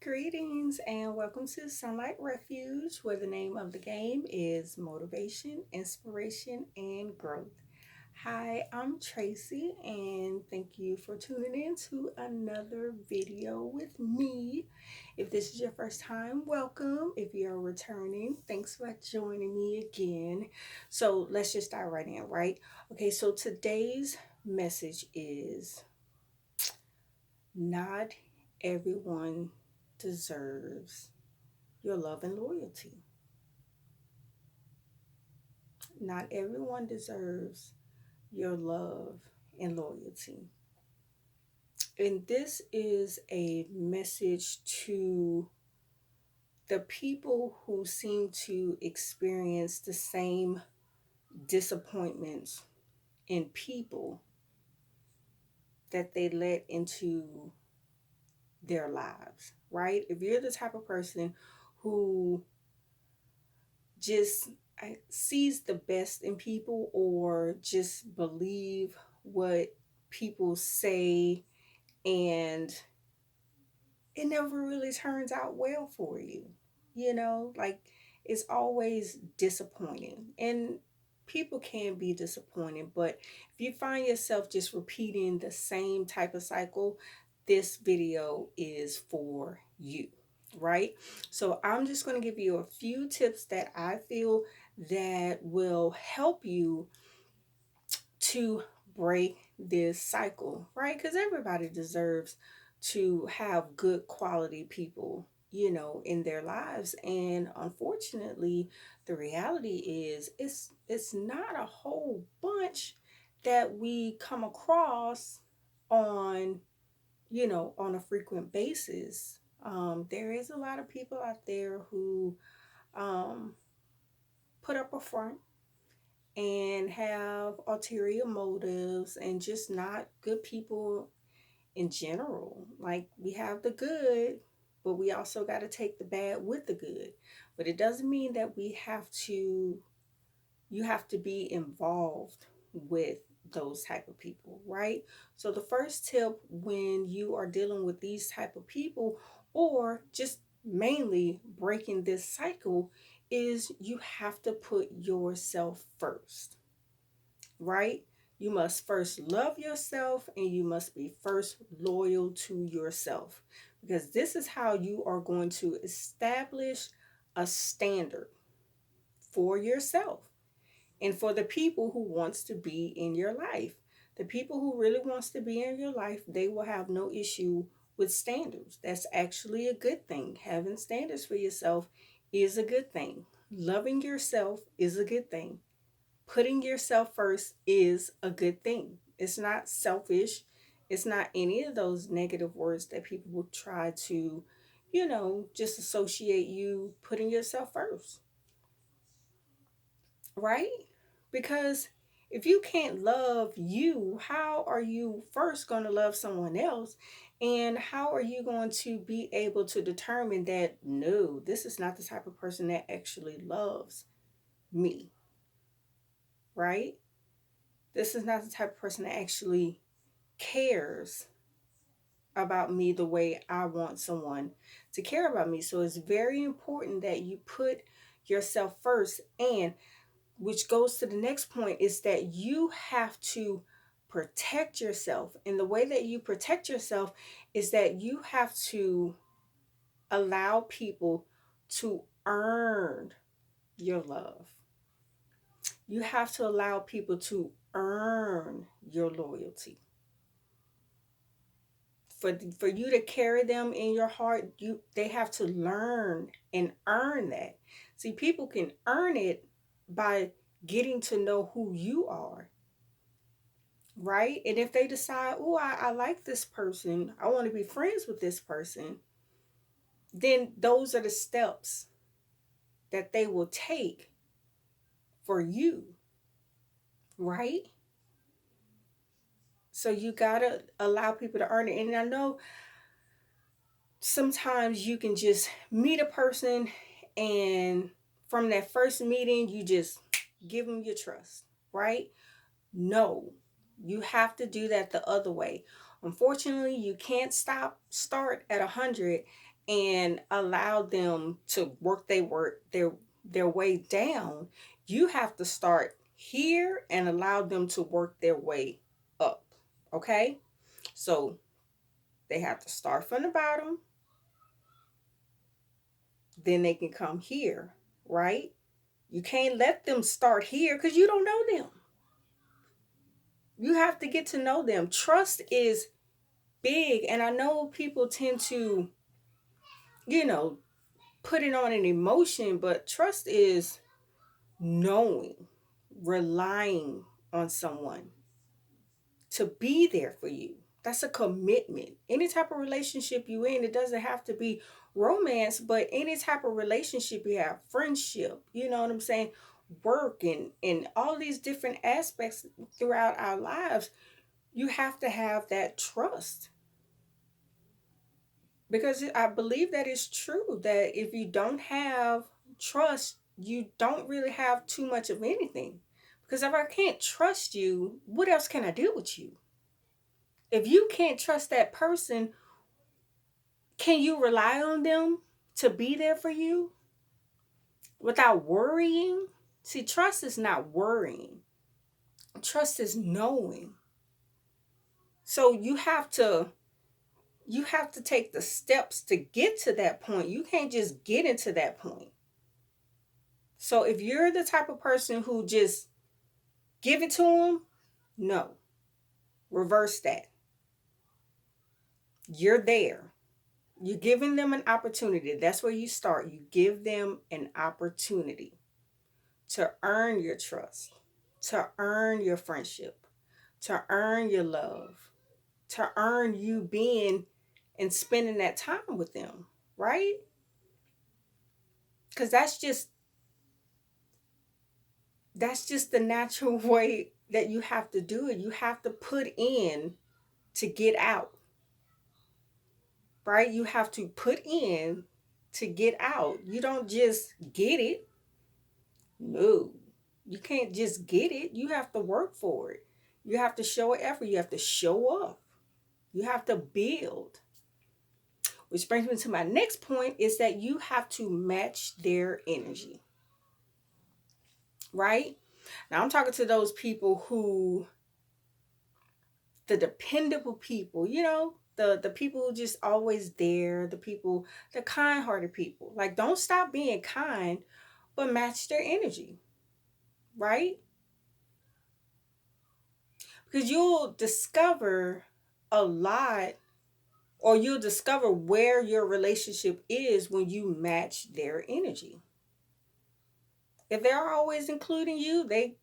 Greetings and welcome to Sunlight Refuge, where the name of the game is motivation, inspiration, and growth. Hi, I'm Tracey, and thank you for tuning in to another video with me. If this is your first time, welcome. If you're returning, thanks for joining me again. So let's just dive right in, right? Okay, so today's message is not everyone deserves your love and loyalty. Not everyone deserves your love and loyalty. And this is a message to the people who seem to experience the same disappointments in people that they let into their lives, right? If you're the type of person who just sees the best in people or just believe what people say and it never really turns out well for you, like it's always disappointing, and people can be disappointing, but if you find yourself just repeating the same type of cycle, this video is for you, right? So I'm just going to give you a few tips that I feel that will help you to break this cycle, right? Because everybody deserves to have good quality people, in their lives. And unfortunately, the reality is it's not a whole bunch that we come across on, on a frequent basis. There is a lot of people out there who um, put up a front and have ulterior motives and just not good people in general. Like, we have the good, but we also got to take the bad with the good. But it doesn't mean that you have to be involved with those type of people, right? So the first tip when you are dealing with these type of people, or just mainly breaking this cycle, is you have to put yourself first, right? You must first love yourself and you must be first loyal to yourself, because this is how you are going to establish a standard for yourself and for the people who wants to be in your life. The people who really wants to be in your life, they will have no issue with standards. That's actually a good thing. Having standards for yourself is a good thing. Loving yourself is a good thing. Putting yourself first is a good thing. It's not selfish. It's not any of those negative words that people will try to, just associate you putting yourself first, right? Because if you can't love you, how are you first going to love someone else? And how are you going to be able to determine that, no, this is not the type of person that actually loves me, right? This is not the type of person that actually cares about me the way I want someone to care about me. So it's very important that you put yourself first. And which goes to the next point, is that you have to protect yourself. And the way that you protect yourself is that you have to allow people to earn your love. You have to allow people to earn your loyalty. For you to carry them in your heart, they have to learn and earn that. See, people can earn it by getting to know who you are, right? And if they decide, oh, I like this person, I want to be friends with this person, then those are the steps that they will take for you, right? So you gotta allow people to earn it. And I know sometimes you can just meet a person and from that first meeting you just give them your trust, right? No, you have to do that the other way. Unfortunately, you can't start at 100 and allow them to work their way down, you have to start here and allow them to work their way up. Okay? So they have to start from the bottom, then they can come here, right? You can't let them start here because you don't know them. You have to get to know them. Trust is big, and I know people tend to, you know, put it on an emotion, but trust is knowing, relying on someone to be there for you. That's a commitment. Any type of relationship you in, it doesn't have to be romance, but any type of relationship you have, friendship, you know what I'm saying? Work and all these different aspects throughout our lives, you have to have that trust. Because I believe that it's true that if you don't have trust, you don't really have too much of anything. Because if I can't trust you, what else can I do with you? If you can't trust that person, can you rely on them to be there for you without worrying? See, trust is not worrying. Trust is knowing. So you have to take the steps to get to that point. You can't just get into that point. So if you're the type of person who just give it to them, no. Reverse that. You're there. You're giving them an opportunity. That's where you start. You give them an opportunity to earn your trust, to earn your friendship, to earn your love, to earn you being and spending that time with them, right? Because that's just the natural way that you have to do it. You have to put in to get out, right? You have to put in to get out. You don't just get it. No, you can't just get it. You have to work for it. You have to show effort. You have to show up. You have to build. Which brings me to my next point is that you have to match their energy, right? Now I'm talking to those people who, the dependable people, the people who just always there, the people, the kind-hearted people. Like, don't stop being kind, but match their energy, right? Because you'll discover a lot, or you'll discover where your relationship is when you match their energy. If they're always including you, they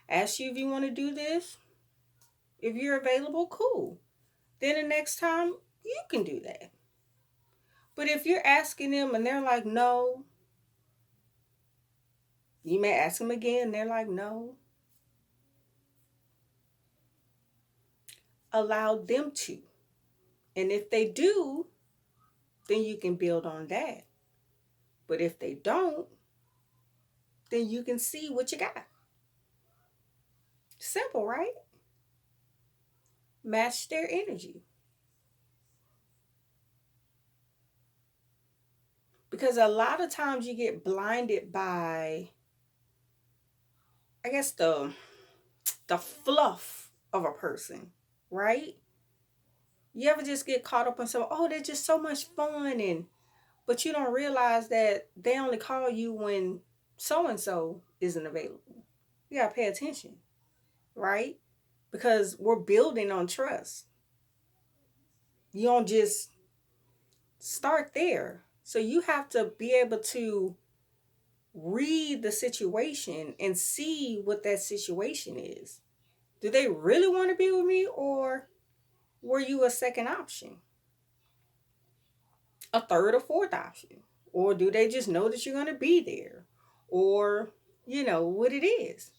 ask you if you want to do this. If you're available, cool. Then the next time you can do that. But if you're asking them and they're like, no, you may ask them again, they're like, no. Allow them to. And if they do, then you can build on that. But if they don't, then you can see what you got. Simple, right? Match their energy. Because a lot of times you get blinded by, I guess, the fluff of a person, right? You ever just get caught up in some, oh, they're just so much fun, but you don't realize that they only call you when so and so isn't available. You gotta pay attention, right? Because we're building on trust. You don't just start there. So you have to be able to read the situation and see what that situation is. Do they really want to be with me, or were you a second option? A third or fourth option? Or do they just know that you're going to be there? Or, what it is.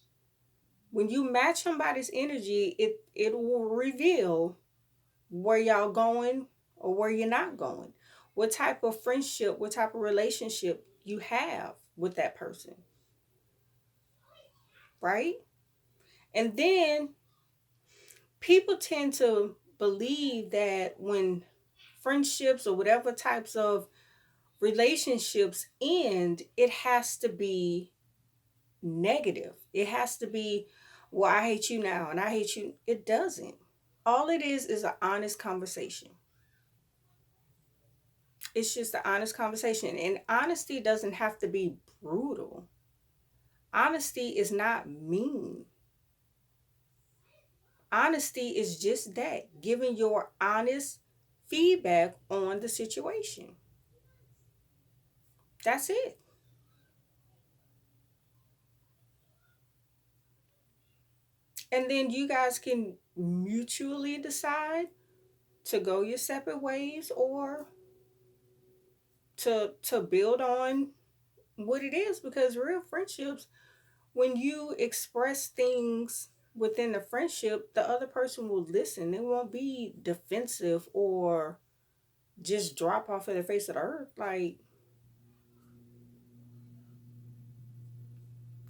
When you match somebody's energy, it will reveal where y'all going or where you're not going. What type of friendship, what type of relationship you have with that person. Right? And then people tend to believe that when friendships or whatever types of relationships end, it has to be negative. It has to be, well, I hate you now and I hate you. It doesn't. All it is an honest conversation. It's just an honest conversation. And honesty doesn't have to be brutal. Honesty is not mean. Honesty is just that, giving your honest feedback on the situation. That's it. And then you guys can mutually decide to go your separate ways or to build on what it is, because real friendships, when you express things within the friendship, the other person will listen. They won't be defensive or just drop off of the face of the earth. Like,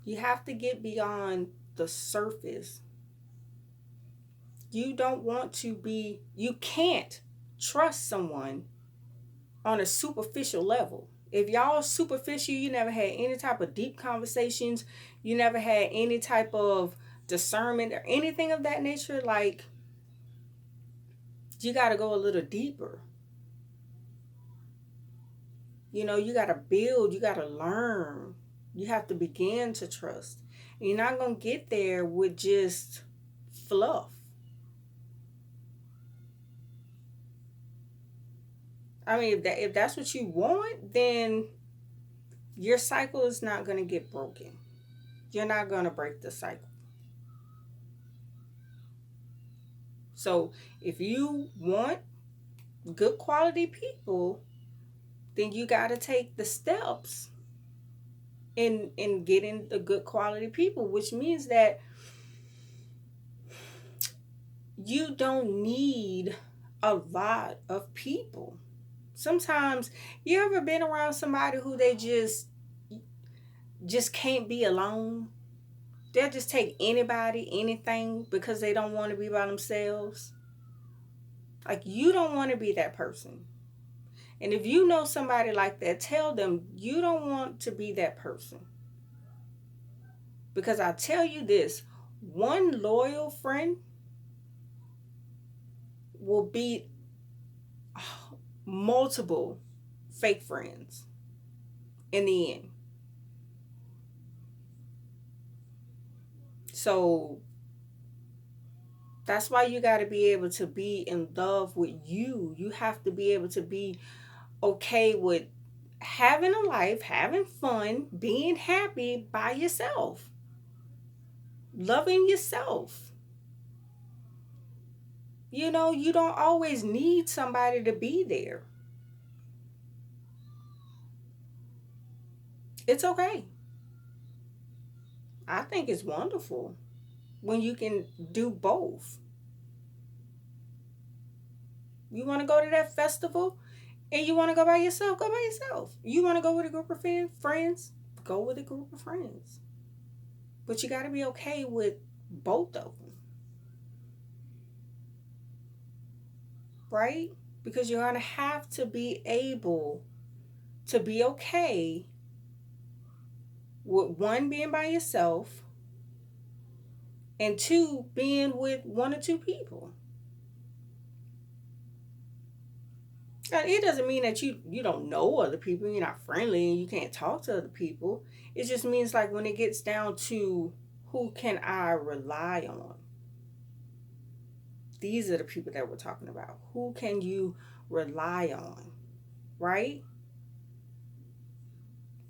you have to get beyond the surface. You don't want to be, you can't trust someone on a superficial level. If y'all superficial, you never had any type of deep conversations, you never had any type of discernment or anything of that nature, like, you got to go a little deeper. You got to build, you got to learn. You have to begin to trust. And you're not going to get there with just fluff. I mean, if that's what you want, then your cycle is not going to get broken. You're not going to break the cycle. So if you want good quality people, then you got to take the steps in getting the good quality people, which means that you don't need a lot of people. Sometimes, you ever been around somebody who they just can't be alone? They'll just take anybody, anything, because they don't want to be by themselves. Like, you don't want to be that person. And if you know somebody like that, tell them you don't want to be that person. Because I tell you this, one loyal friend will beat multiple fake friends in the end. So that's why you got to be able to be in love with you. You have to be able to be okay with having a life, having fun, being happy by yourself, loving yourself. You don't always need somebody to be there. It's okay. I think it's wonderful when you can do both. You want to go to that festival and you want to go by yourself, go by yourself. You want to go with a group of friends, go with a group of friends. But you got to be okay with both of them, right? Because you're going to have to be able to be okay with one, being by yourself, and two, being with one or two people. Now, it doesn't mean that you don't know other people, you're not friendly, and you can't talk to other people. It just means, like, when it gets down to who can I rely on, these are the people that we're talking about. Who can you rely on, right?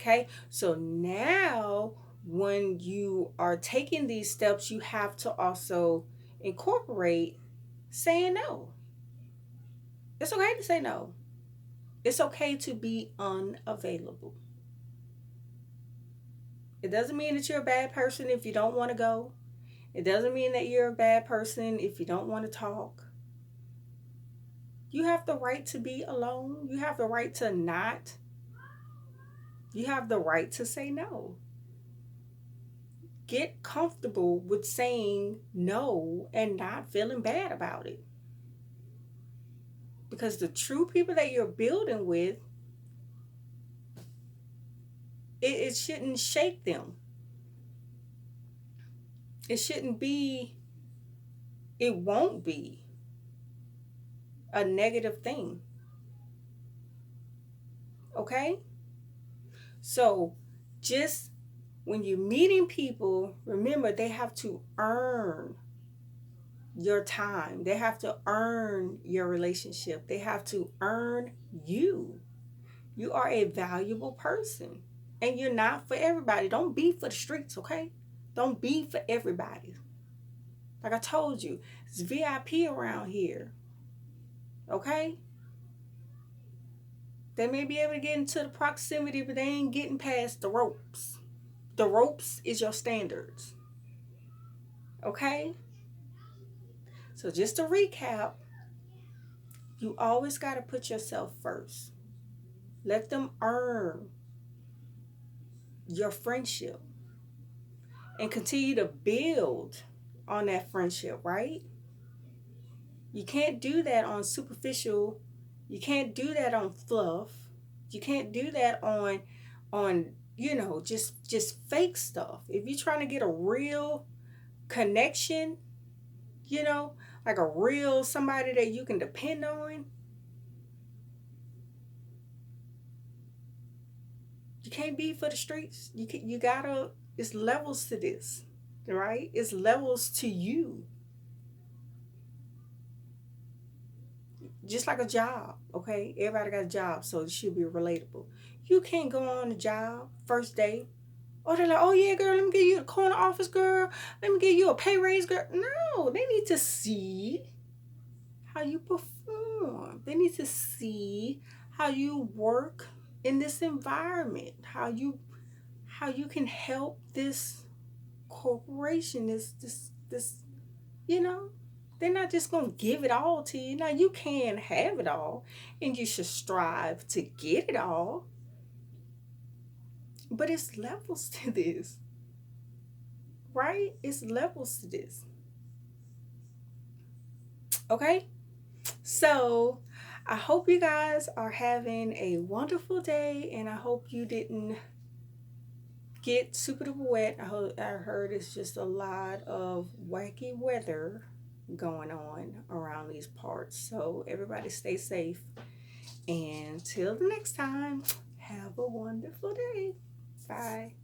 Okay, so now when you are taking these steps, you have to also incorporate saying no. It's okay to say no. It's okay to be unavailable. It doesn't mean that you're a bad person if you don't want to go. It doesn't mean that you're a bad person if you don't want to talk. You have the right to be alone. You have the right to not. You have the right to say no. Get comfortable with saying no and not feeling bad about it. Because the true people that you're building with, it shouldn't shake them. It shouldn't be, it won't be a negative thing. Okay? So just when you're meeting people, remember they have to earn your time. They have to earn your relationship. They have to earn you. You are a valuable person. And you're not for everybody. Don't be for the streets, okay? Don't be for everybody. Like I told you, it's VIP around here, okay? They may be able to get into the proximity, but they ain't getting past the ropes. The ropes is your standards, okay? So just to recap, you always got to put yourself first. Let them earn your friendship and continue to build on that friendship, right? You can't do that on superficial, you can't do that on fluff. You can't do that on just fake stuff. If you're trying to get a real connection, you know, like a real somebody that you can depend on, you can't be for the streets. You gotta. It's levels to this, right? It's levels to you. Just like a job, okay? Everybody got a job, so it should be relatable. You can't go on a job first day. Oh, they're like, oh yeah, girl, let me give you a corner office, girl. Let me give you a pay raise, girl. No, they need to see how you perform. They need to see how you work in this environment. How you can help this corporation, this you know. They're not just gonna give it all to you. Now you can have it all and you should strive to get it all. But it's levels to this, right? It's levels to this. Okay? So I hope you guys are having a wonderful day, and I hope you didn't get super duper wet. I heard it's just a lot of wacky weather going on around these parts. So everybody stay safe. And till the next time, have a wonderful day. Bye.